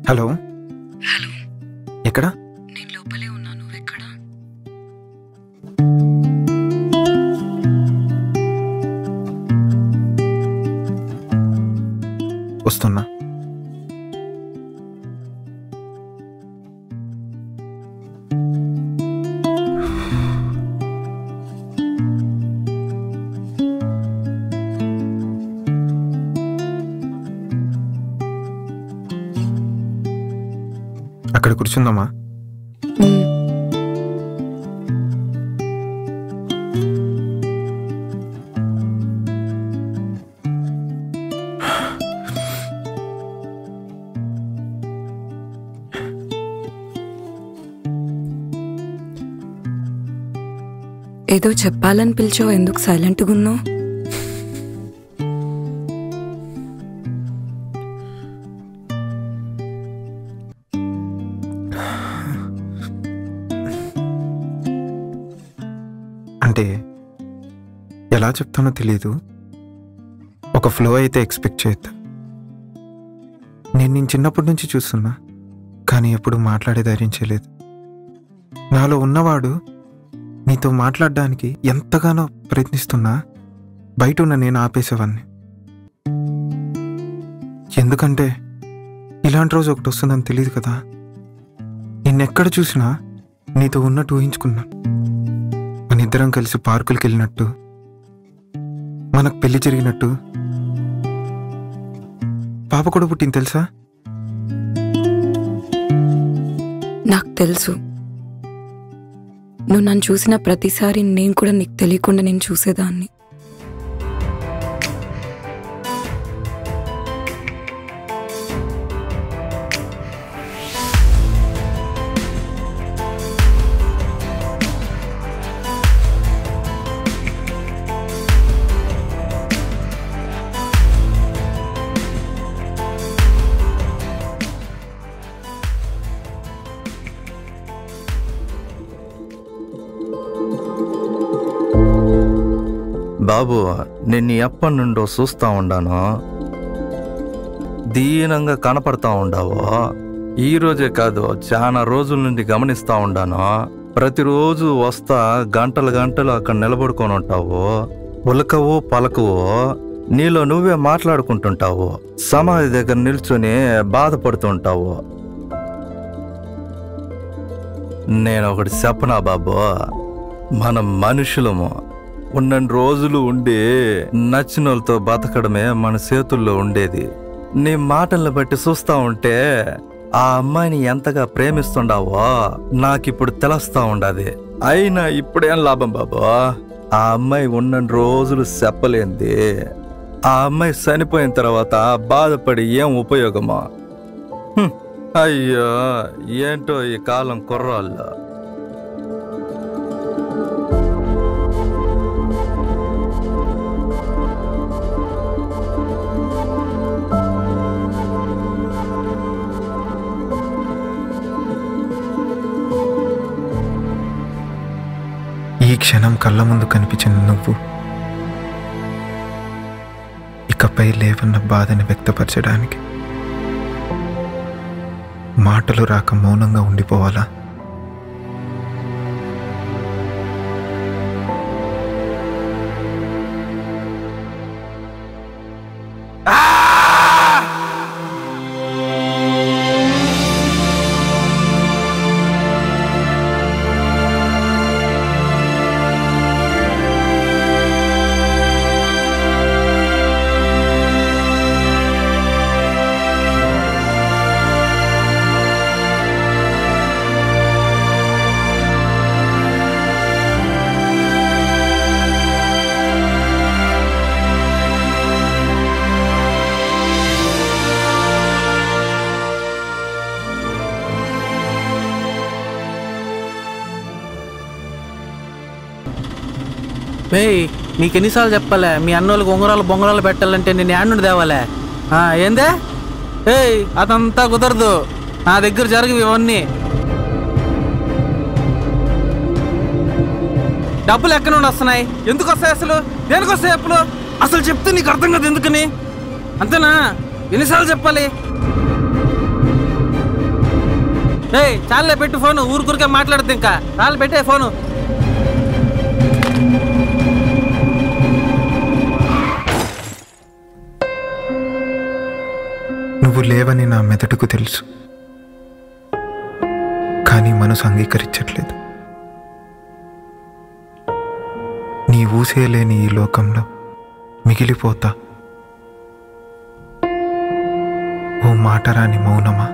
Hello hello, ఎక్కడ? నేను లోపలే ఉన్నా. నువ్వెక్కడ? వస్తున్నా. అక్కడ కూర్చుందామా? ఏదో చెప్పాలని పిలిచావు, ఎందుకు సైలెంట్గా ఉన్నావు? అంటే ఎలా చెప్తానో తెలీదు. ఒక ఫ్లో అయితే ఎక్స్పెక్ట్ చేయొద్దు. నేను చిన్నప్పటి నుంచి చూస్తున్నా, కానీ ఎప్పుడు మాట్లాడే ధైర్యం చేయలేదు. నాలో ఉన్నవాడు నీతో మాట్లాడడానికి ఎంతగానో ప్రయత్నిస్తున్నా బయట ఉన్న నేను ఆపేసేవాడిని. ఎందుకంటే ఇలాంటి రోజు ఒకటి వస్తుందని తెలియదు కదా. నిన్నెక్కడ చూసినా నీతో ఉన్నట్టు ఊహించుకున్నా. మన ఇద్దరం కలిసి పార్కులకి వెళ్ళినట్టు, మనకు పెళ్లి జరిగినట్టు. పాప కూడా పుట్టింది తెలుసా? నాకు తెలుసు. నువ్వు నన్ను చూసిన ప్రతిసారి నేను కూడా నీకు తెలియకుండా నేను చూసేదాన్ని. బాబు, నేను ఎప్పటి నుండో చూస్తా ఉండాను. దీనంగా కనపడతా ఉండావు. ఈ రోజే కాదు, చాలా రోజుల నుండి గమనిస్తా ఉండాను. ప్రతిరోజు వస్తా గంటలు గంటలు అక్కడ నిలబడుకొని ఉంటావు. ఉలకవు పలకవు, నీలో నువ్వే మాట్లాడుకుంటుంటావు. సమాధి దగ్గర నిల్చొని బాధపడుతుంటావు. నేను ఒకటి చెప్పనా బాబు, మనం మనుషులము. ఉన్నన్ని రోజులు ఉండి నచ్చిన వాళ్ళతో బతకడమే మన చేతుల్లో ఉండేది. నీ మాటలను బట్టి చూస్తా ఉంటే ఆ అమ్మాయిని ఎంతగా ప్రేమిస్తుండావో నాకిప్పుడు తెలుస్తా ఉండదు. అయినా ఇప్పుడేం లాభం బాబు, ఆ అమ్మాయి ఉన్నన్ని రోజులు చెప్పలేంది. ఆ అమ్మాయి చనిపోయిన తర్వాత బాధపడి ఏం ఉపయోగమా? అయ్యో, ఏంటో ఈ కాలం కుర్రాళ్ళు. ఈ క్షణం కళ్ళ ముందు కనిపించిన నువ్వు ఇకపై లేవన్న బాధని వ్యక్తపరచడానికి మాటలు రాక మౌనంగా ఉండిపోవాలా? మేయ్, నీకు ఎన్నిసార్లు చెప్పాలే మీ అన్నోళ్ళకి ఉంగరాలు బొంగరాలు పెట్టాలంటే నేను యాడ్ తేవాలే? ఏందే? ఏయ్, అదంతా కుదరదు. నా దగ్గర జరగవు ఇవన్నీ. డబ్బులు ఎక్కడి నుండి వస్తున్నాయి? ఎందుకు వస్తాయి అసలు? దేనికి వస్తాయి అప్పులు? అసలు చెప్తే నీకు అర్థం కాదు ఎందుకని. అంతేనా? ఎన్నిసార్లు చెప్పాలి? ఏయ్ చాలే పెట్టు ఫోను, ఊరికే మాట్లాడద్దు ఇంకా. చాలు పెట్టే ఫోను. నువ్వు లేవని నా మెదడుకు తెలుసు, కానీ మనసు అంగీకరించట్లేదు. నీ ఊసేలేని ఈ లోకంలో మిగిలిపోతా ఓ మాటరాని మౌనమా.